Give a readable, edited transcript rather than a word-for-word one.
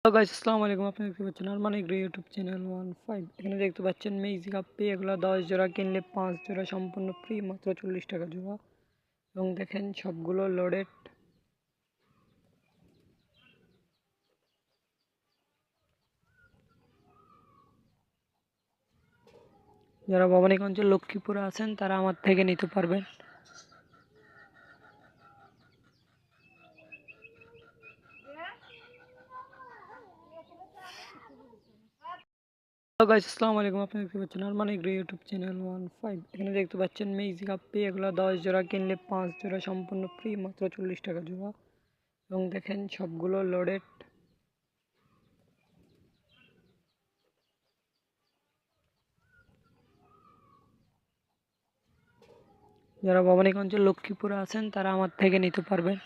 Hello guys, আসসালামু আলাইকুম। আপনারা দেখতে পাচ্ছেন আরমান এগ্রো ইউটিউব চ্যানেল 15। এখানে দেখতে পাচ্ছেন ম্যাজিক আপ্পি, এগুলো 10 জোড়া কিনলে 5 জোড়া সম্পূর্ণ ফ্রি, মাত্র 40 টাকা জোড়া। এবং দেখেন সবগুলো লোডেড। যারা ভবানীগঞ্জের লক্ষ্মীপুরে আছেন তারা আমার থেকে নিতে পারবেন। হ্যালো গাইস, আসসালামু আলাইকুম। আপনারা দেখতে পাচ্ছেন আরমান এগ্রো ইউটিউব চ্যানেল 15। এখানে দেখতে পাচ্ছেন ম্যাজিক আপ্পি, এগুলো 10 জোড়া কিনলে 5 জোড়া সম্পূর্ণ ফ্রি, মাত্র 40 টাকা জোড়া। এবং দেখেন সবগুলো লোডেড। যারা ভবানীগঞ্জের লক্ষ্মীপুরে আছেন তারা আমার থেকে নিতে পারবেন।